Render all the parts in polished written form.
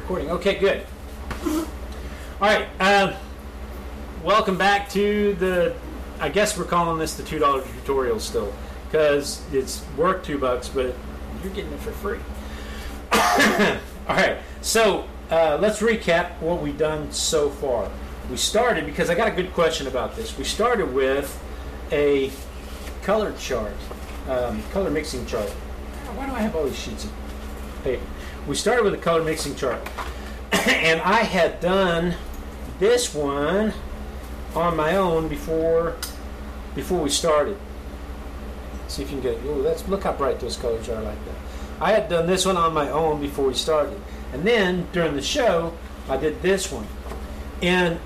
recording. Okay, good. All right. Welcome back to the, I guess we're calling this the $2 tutorial still, because it's worth $2, but you're getting it for free. All right. So let's recap what we've done so far. We started, because I got a good question about this. We started with a color chart, color mixing chart. Why do I have all these sheets of paper? We started with a color mixing chart, and I had done this one on my own before we started. Let's see if you can get. Oh, look how bright those colors are like that. I had done this one on my own before we started, and then during the show, I did this one, and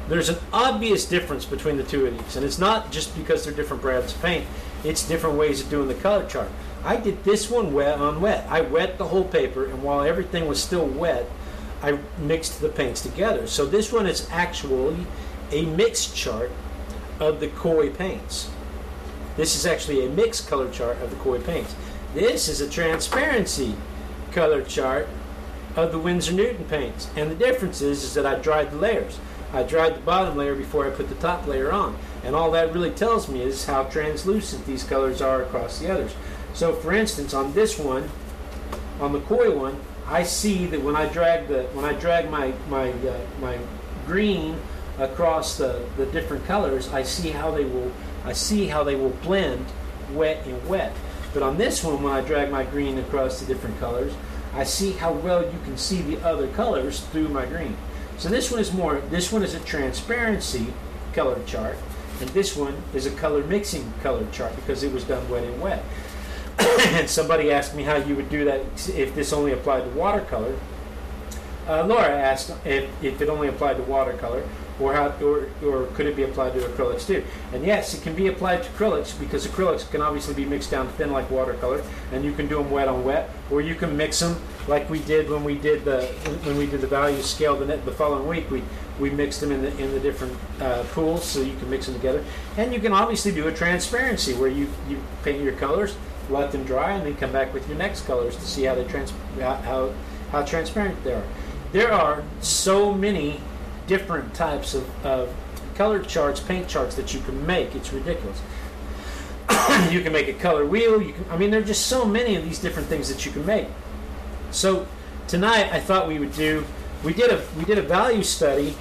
there's an obvious difference between the two of these, and it's not just because they're different brands of paint. It's different ways of doing the color chart. I did this one wet on wet. I wet the whole paper, and while everything was still wet, I mixed the paints together. So this one is actually a mixed chart of the Koi paints. This is actually a mixed color chart of the Koi paints. This is a transparency color chart of the Winsor Newton paints. And the difference is that I dried the layers. I dried the bottom layer before I put the top layer on. And all that really tells me is how translucent these colors are across the others. So for instance, on this one, on the Koi one, I see that when I drag my green across the different colors, I see how they will blend wet and wet. But on this one, when I drag my green across the different colors, I see how well you can see the other colors through my green. So this one is a transparency color chart, and this one is a color mixing color chart because it was done wet and wet. And somebody asked me how you would do that if this only applied to watercolor. Laura asked if it only applied to watercolor, or could it be applied to acrylics too? And yes, it can be applied to acrylics because acrylics can obviously be mixed down thin like watercolor, and you can do them wet on wet, or you can mix them like we did when we did the value scale the following week. We mixed them in the different pools, so you can mix them together. And you can obviously do a transparency where you paint your colors, let them dry, and then come back with your next colors to see how they how transparent they are. There are so many different types of color charts, paint charts that you can make. It's ridiculous. You can make a color wheel. there are just so many of these different things that you can make. So tonight I thought we did a value study.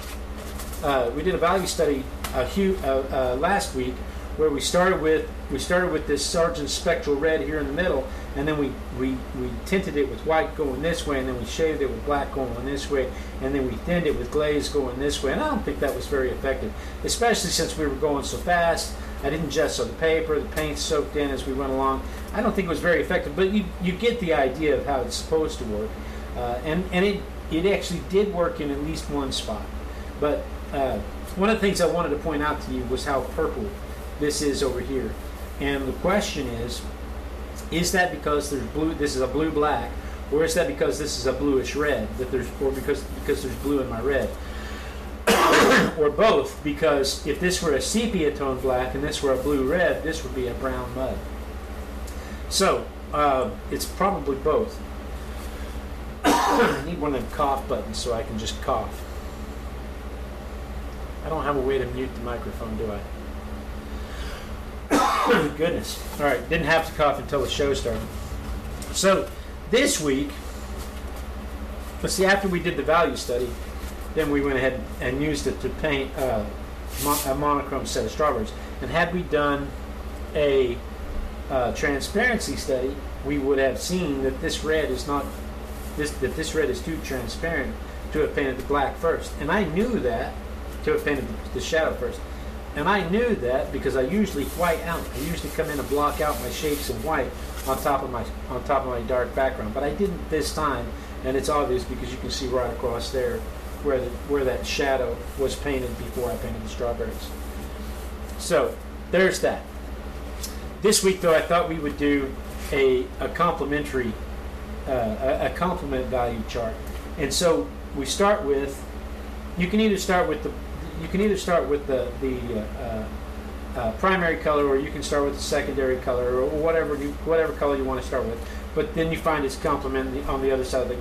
Last week, where we started with this Sargent Spectral Red here in the middle, and then we tinted it with white going this way, and then we shaded it with black going this way, and then we thinned it with glaze going this way. And I don't think that was very effective, especially since we were going so fast. I didn't gesso the paper, the paint soaked in as we went along. I don't think it was very effective, but you get the idea of how it's supposed to work. And it actually did work in at least one spot. But one of the things I wanted to point out to you was how purple this is over here. And the question is that because there's blue, this is a blue black, or is that because this is a bluish red, or because there's blue in my red? Or both, because if this were a sepia tone black and this were a blue red, this would be a brown mud. So it's probably both. I need one of them cough buttons so I can just cough. I don't have a way to mute the microphone, do I? Goodness. All right, didn't have to cough until the show started. So this week, let's see, after we did the value study, then we went ahead and used it to paint a monochrome set of strawberries. And had we done a transparency study, we would have seen that this red is too transparent to have painted the black first. And I knew that, to have painted the shadow first. And I knew that because I usually white out. I usually come in and block out my shapes in white on top of my dark background. But I didn't this time, and it's obvious because you can see right across there where that shadow was painted before I painted the strawberries. So there's that. This week, though, I thought we would do a complementary a complement value chart. And so we start with. You can either start with the primary color, or you can start with the secondary color, or whatever color you want to start with. But then you find its complement on the other side of the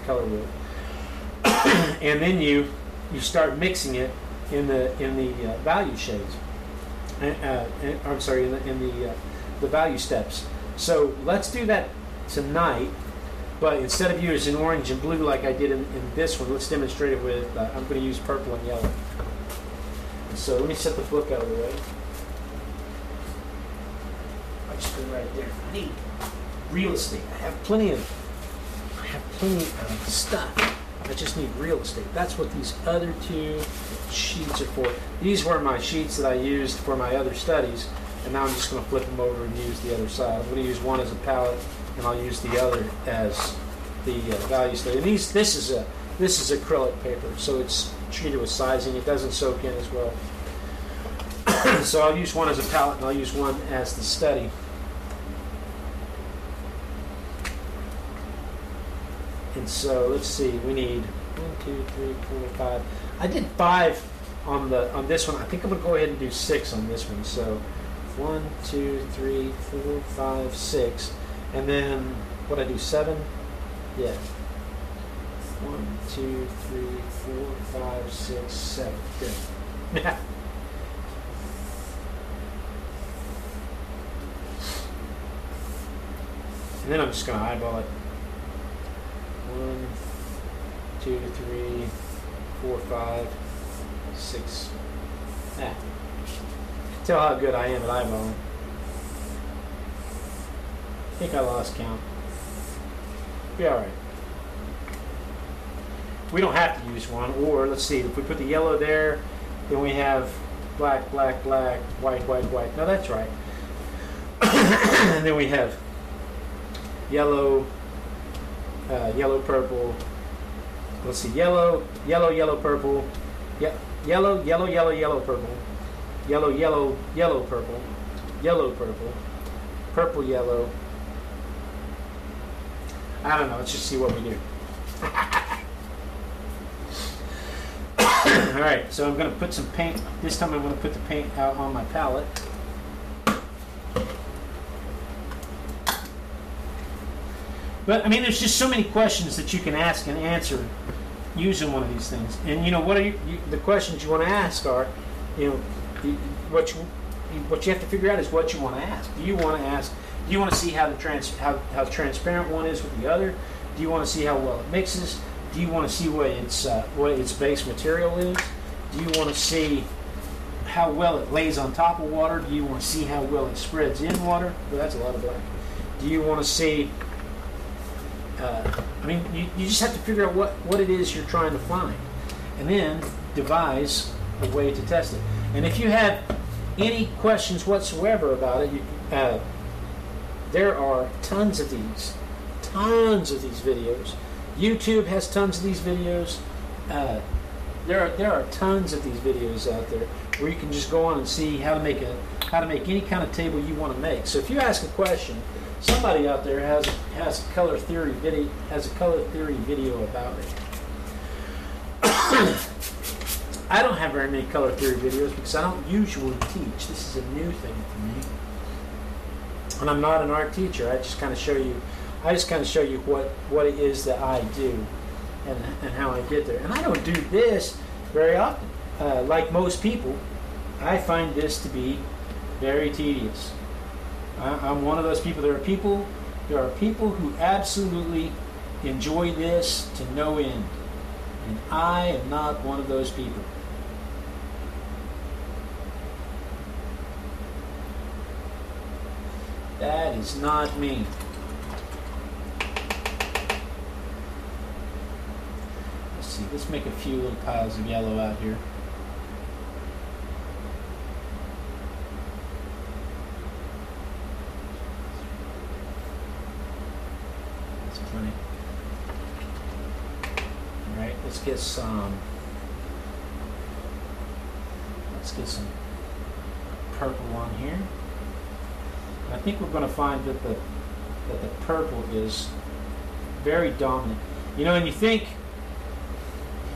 color wheel. and then you start mixing it in the value shades. I'm sorry, in the value steps. So let's do that tonight. But instead of using orange and blue like I did in this one, let's demonstrate it with, I'm going to use purple and yellow. So let me set the book out of the way. I'll just put it right there. I need real estate. I have plenty of stuff. I just need real estate. That's what these other two sheets are for. These were my sheets that I used for my other studies, and now I'm just going to flip them over and use the other side. I'm going to use one as a palette, and I'll use the other as the value study. And this is acrylic paper, so it's treated with sizing. It doesn't soak in as well. So I'll use one as a palette, and I'll use one as the study. And so let's see, we need 1, 2, 3, 4, 5. I did 5 on this one. I think I'm going to go ahead and do 6 on this one. So 1, 2, 3, 4, 5, 6. And then, what I do, 7? Yeah. 1, 2, 3, 4, 5, 6, 7. Good. And then I'm just going to eyeball it. 1, 2, 3, 4, 5, 6. Tell how good I am at eyeballing. I think I lost count. Be alright. We don't have to use one, or let's see, if we put the yellow there, then we have black, black, black, white, white, white. No, that's right. And then we have yellow, yellow, purple. Let's see, yellow, yellow, yellow, purple. Yellow, yellow, yellow, yellow, purple. Yellow, yellow, yellow, purple. Yellow, purple. Purple, yellow. I don't know. Let's just see what we do. All right. So I'm going to put some paint. This time I'm going to put the paint out on my palette. But I mean, there's just so many questions that you can ask and answer using one of these things. And you know, what are the questions you want to ask are, you know, what you have to figure out is what you want to ask. Do you want to ask? Do you want to see how how transparent one is with the other? Do you want to see how well it mixes? Do you want to see what its base material is? Do you want to see how well it lays on top of water? Do you want to see how well it spreads in water? Well, that's a lot of black. Do you want to see? I mean, you just have to figure out what it is you're trying to find, and then devise a way to test it. And if you have any questions whatsoever about it, there are tons of these videos. YouTube has tons of these videos. There are tons of these videos out there where you can just go on and see how to make any kind of table you want to make. So if you ask a question, somebody out there has a color theory video about it. I don't have very many color theory videos because I don't usually teach. This is a new thing for me, and I'm not an art teacher. I just kind of show you what it is that I do and how I get there. And I don't do this very often. Like most people, I find this to be very tedious. I'm one of those people. There are people who absolutely enjoy this to no end, and I am not one of those people. That is not me. Let's see. Let's make a few little piles of yellow out here. Let's get some purple on here. And I think we're going to find that the purple is very dominant. You know, and you think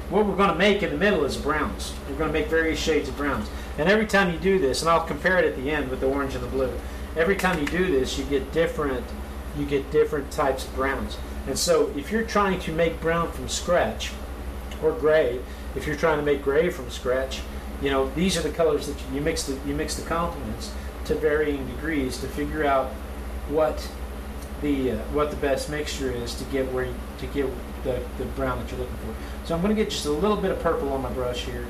what we're going to make in the middle is browns. We're going to make various shades of browns. And every time you do this, and I'll compare it at the end with the orange and the blue. Every time you do this, you get different types of browns. And so if you're trying to make brown from scratch, or gray. If you're trying to make gray from scratch, you know, these are the colors that you mix the complements to varying degrees to figure out what the best mixture is to get the brown that you're looking for. So I'm going to get just a little bit of purple on my brush here,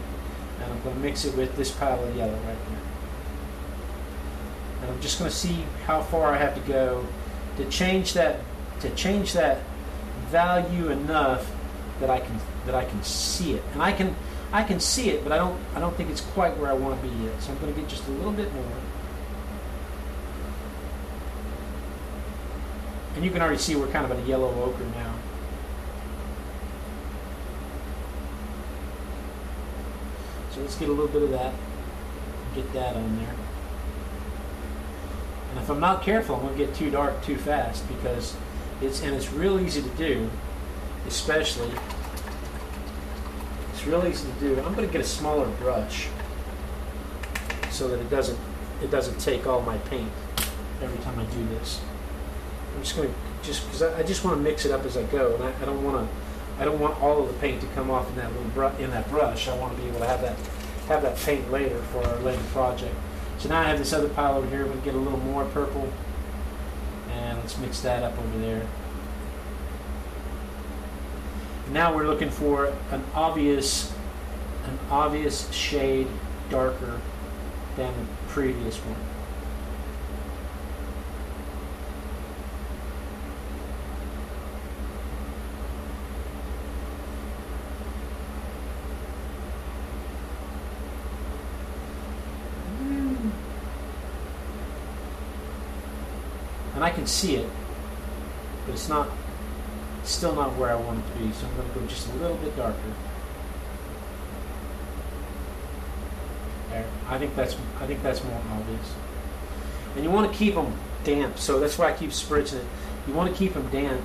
and I'm going to mix it with this pile of yellow right here. And I'm just going to see how far I have to go to change that value enough that I can see it. And I can see it, but I don't think it's quite where I want to be yet. So I'm going to get just a little bit more. And you can already see we're kind of at a yellow ochre now. So let's get a little bit of that. Get that on there. And if I'm not careful, I'm going to get too dark too fast because it's real easy to do, especially. It's real easy to do. I'm going to get a smaller brush so that it doesn't take all my paint every time I do this. I'm just going to because I just want to mix it up as I go, and I don't want all of the paint to come off in that little brush. I want to be able to have that paint later for our later project. So now I have this other pile over here. I'm going to get a little more purple, and let's mix that up over there. Now we're looking for an obvious shade darker than the previous one. And I can see it, but it's still not where I want it to be. So I'm going to go just a little bit darker. There. I think that's more obvious. And you want to keep them damp, so that's why I keep spritzing it. You want to keep them damp,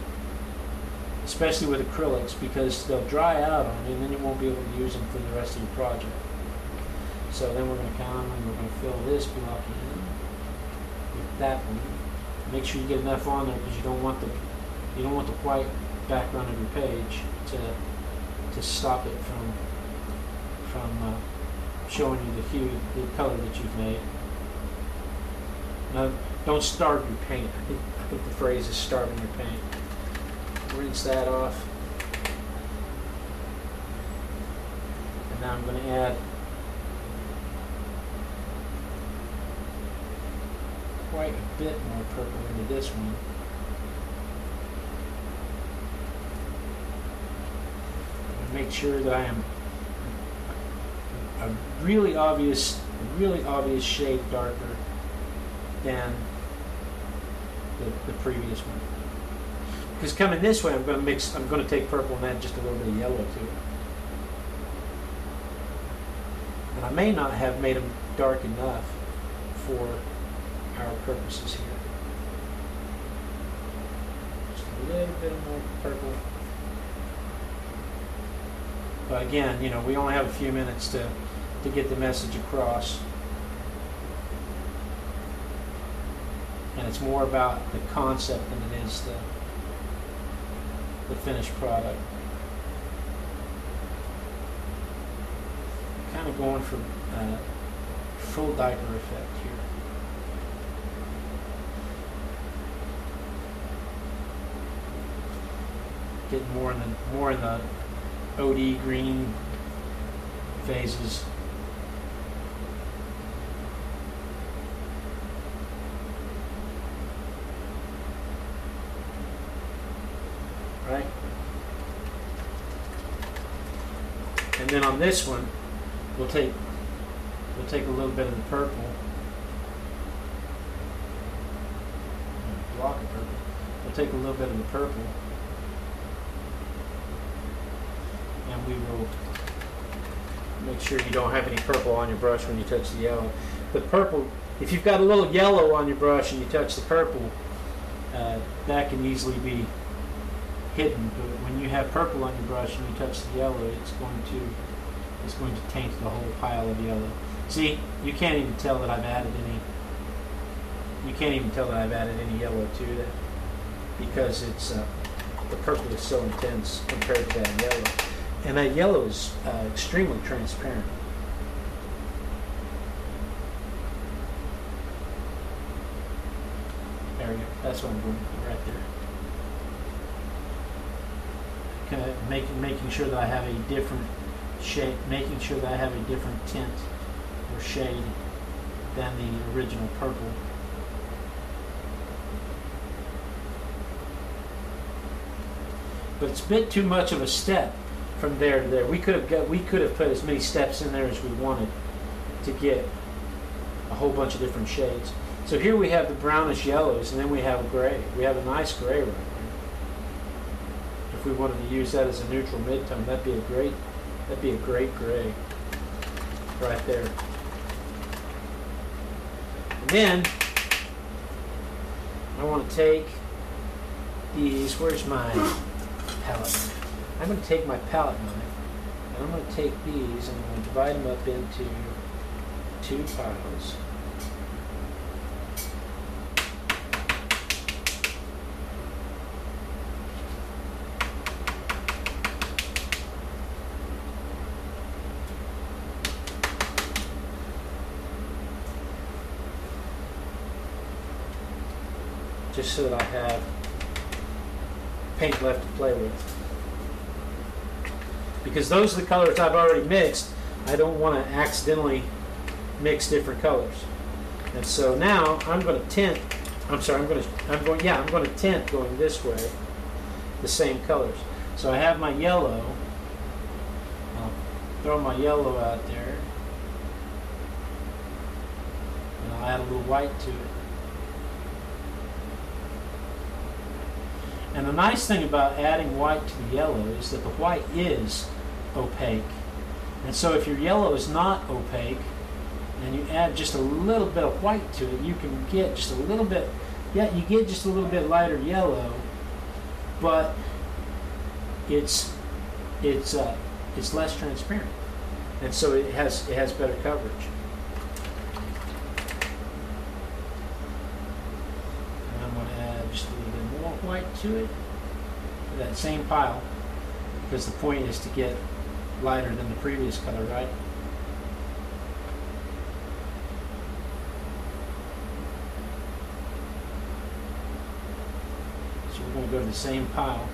especially with acrylics, because they'll dry out on you, and then you won't be able to use them for the rest of your project. So then we're going to come and we're going to fill this block in with that one. Make sure you get enough on there because you don't want the white background of your page to stop it from showing you the hue, the color that you've made. Now, don't starve your paint. I think the phrase is starving your paint. Rinse that off. And now I'm going to add quite a bit more purple into this one. Make sure that I am a really obvious shade darker than the previous one. Because coming this way, I'm going to take purple and add just a little bit of yellow to it. And I may not have made them dark enough for our purposes here. Just a little bit more purple. But again, you know, we only have a few minutes to get the message across. And it's more about the concept than it is the finished product. Kind of going for full diaper effect here. Getting more in the OD green phases. Right? And then on this one, we'll take a little bit of the purple. Block of purple. We'll take a little bit of the purple. And we will make sure you don't have any purple on your brush when you touch the yellow. The purple, if you've got a little yellow on your brush and you touch the purple, that can easily be hidden. But when you have purple on your brush and you touch the yellow, it's going to taint the whole pile of yellow. See, you can't even tell that I've added any. You can't even tell that I've added any yellow to that because it's the purple is so intense compared to that yellow. And that yellow is extremely transparent. There we go. That's what I'm doing right there. Kind of making sure that I have a different shade, making sure that I have a different tint or shade than the original purple. But it's a bit too much of a step from there to there. We could have put as many steps in there as we wanted to get a whole bunch of different shades. So here we have the brownish yellows, and then we have a gray. We have a nice gray right there. If we wanted to use that as a neutral midtone, that'd be a great gray right there. And then I want to take these. Where's my palette knife? I'm going to take my palette knife, and I'm going to take these and I'm going to divide them up into 2 piles. Just so that I have paint left to play with. Because those are the colors I've already mixed, I don't want to accidentally mix different colors. And so now I'm going to tint. I'm going to tint going this way, the same colors. So I have my yellow. I'll throw my yellow out there, and I'll add a little white to it. And the nice thing about adding white to the yellow is that the white is opaque. And so if your yellow is not opaque and you add just a little bit of white to it, you can get just a little bit, you get just a little bit lighter yellow, but it's less transparent. And so it has better coverage. White to it, that same pile, because the point is to get lighter than the previous color, right? So we're going to go to the same pile.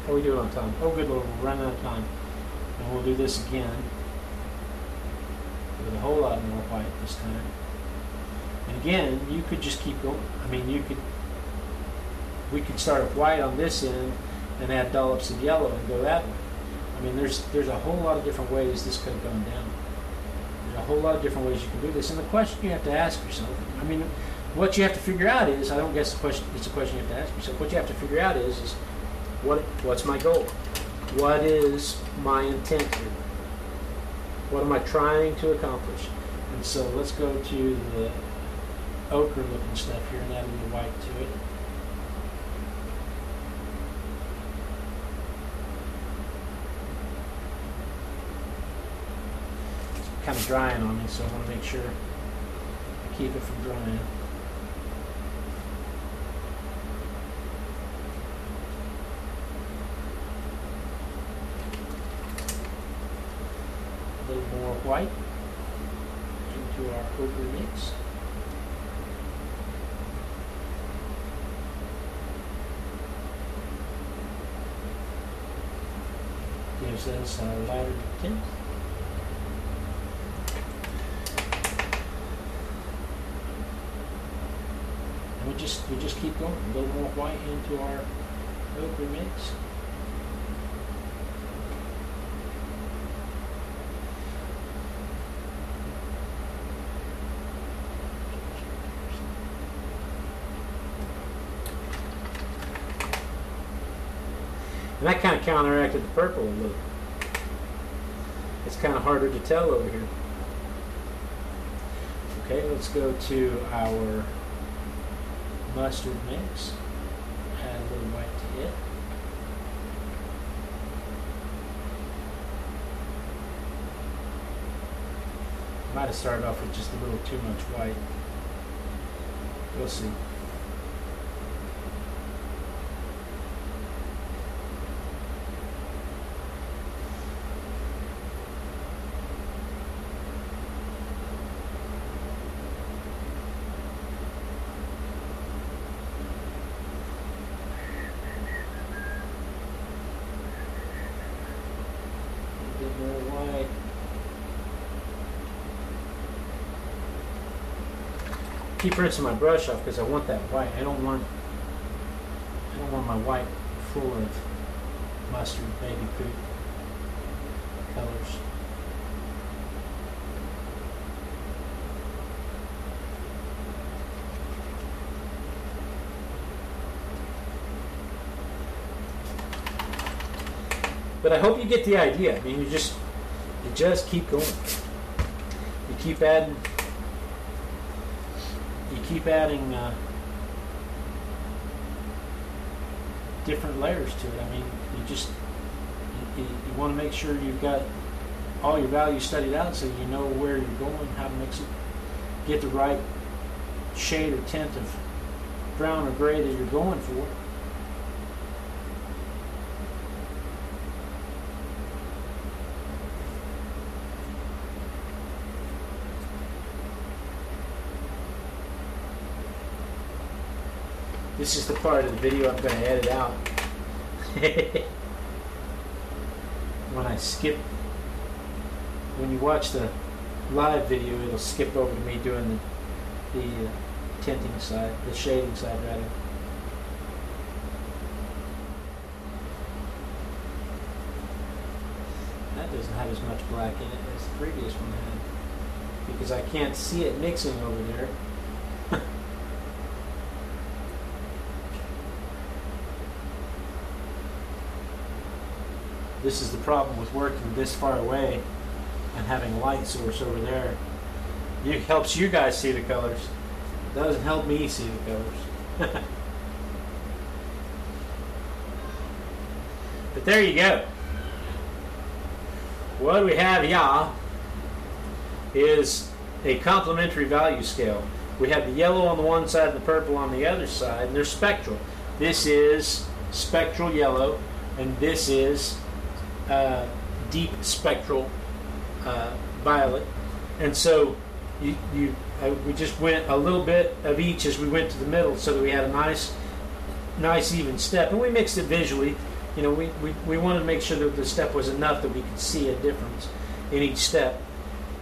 How are we doing on time? Oh, good Lord, we're running out of time. And we'll do this again with a whole lot more white this time. And again, you could just keep going. I mean, we could start with white on this end and add dollops of yellow and go that way. I mean, there's a whole lot of different ways this could have gone down. There's a whole lot of different ways you can do this. And the question you have to ask yourself, I mean, what you have to figure out is, I don't guess it's a question you have to ask yourself. What you have to figure out is what's my goal? What is my intent here? What am I trying to accomplish? And so let's go to the ochre looking stuff here and add a little white to it. It's kind of drying on me, so I want to make sure I keep it from drying. A little more white into our ochre mix. Gives us a lighter tint. And we just keep going. A little more white into our ochre mix. And that kind of counteracted the purple a little. It's kind of harder to tell over here. Okay, let's go to our mustard mix. Add a little white to it. Might have started off with just a little too much white. We'll see. Keep rinsing my brush off because I want that white. I don't want my white full of mustard, baby poop colors. But I hope you get the idea. I mean, you just keep going. You keep adding. Keep adding different layers to it. I mean, you want to make sure you've got all your values studied out so you know where you're going, how to mix it, get the right shade or tint of brown or gray that you're going for. This is the part of the video I'm going to edit out. When you watch the live video, it'll skip over to me doing the tinting side, the shading side rather. That doesn't have as much black in it as the previous one had, because I can't see it mixing over there. This is the problem with working this far away and having a light source over there. It helps you guys see the colors. It doesn't help me see the colors. But there you go. What we have here is a complementary value scale. We have the yellow on the one side and the purple on the other side, and they're spectral. This is spectral yellow, and this is deep spectral violet. And so we just went a little bit of each as we went to the middle, so that we had a nice even step. And we mixed it visually. You know, we wanted to make sure that the step was enough that we could see a difference in each step.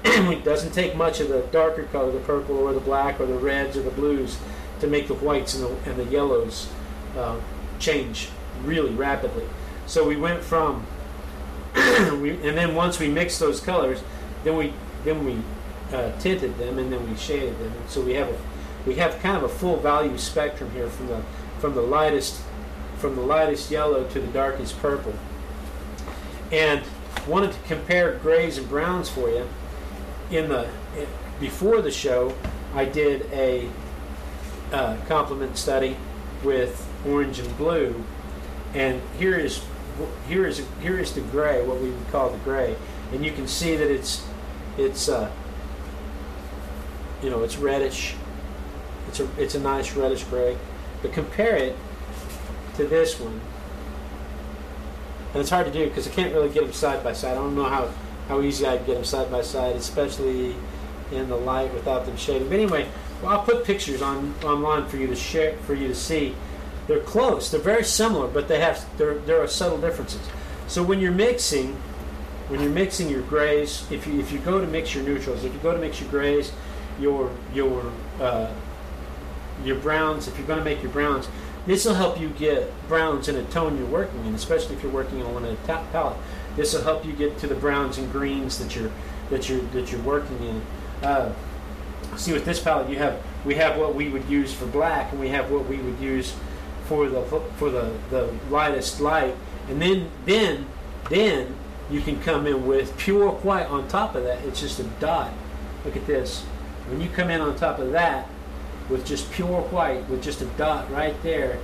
It doesn't take much of the darker color, the purple or the black or the reds or the blues, to make the whites and the yellows change really rapidly. So we went from and then once we mixed those colors, then we tinted them, and then we shaded them. And so we have kind of a full value spectrum here from the lightest yellow to the darkest purple. And wanted to compare grays and browns for you. Before the show, I did a complement study with orange and blue, and here is the gray, what we would call the gray, and you can see that it's reddish. It's a nice reddish gray. But compare it to this one, and it's hard to do because I can't really get them side by side. I don't know how easy I'd get them side by side, especially in the light without them shading. But anyway, well, I'll put pictures online for you to share, for you to see. They're close. They're very similar, but there are subtle differences. So when you're mixing your grays, if you go to mix your neutrals, if you go to mix your grays, your browns, if you're going to make your browns, this will help you get browns in a tone you're working in, especially if you're working on a top palette. This will help you get to the browns and greens that you're working in. See, with this palette, we have what we would use for black, and we have what we would use for the lightest light, and then you can come in with pure white on top of that. It's just a dot. Look at this. When you come in on top of that with just pure white, with just a dot right there,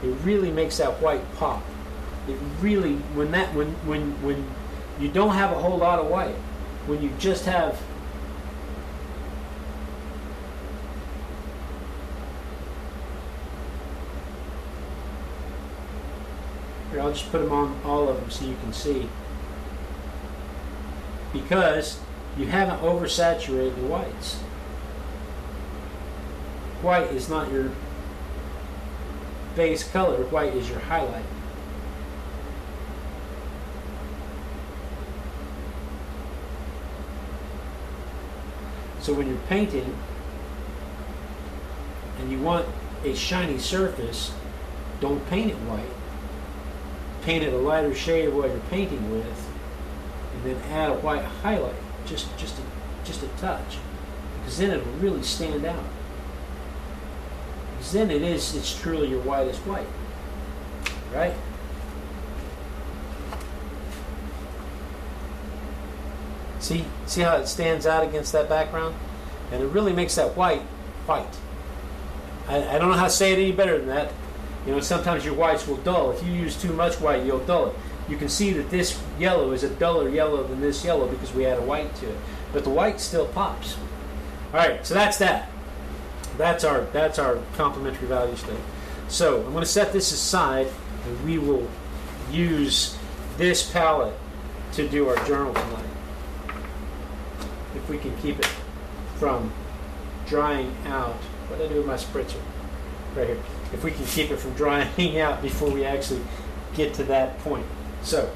it really makes that white pop. It really, when you don't have a whole lot of white, when you just have Here, I'll just put them on all of them so you can see. Because you haven't oversaturated the whites. White is not your base color. White is your highlight. So when you're painting and you want a shiny surface, don't paint it white. Paint it a lighter shade of what you're painting with, and then add a white highlight, just a touch, because then it'll really stand out. Because then it's truly your whitest white, right? See how it stands out against that background? And it really makes that white. I don't know how to say it any better than that. You know, sometimes your whites will dull. If you use too much white, you'll dull it. You can see that this yellow is a duller yellow than this yellow because we add a white to it. But the white still pops. All right, so that's that. That's our complementary value statement. So I'm going to set this aside, and we will use this palette to do our journal tonight. If we can keep it from drying out. What did I do with my spritzer? Right here. If we can keep it from drying out before we actually get to that point. So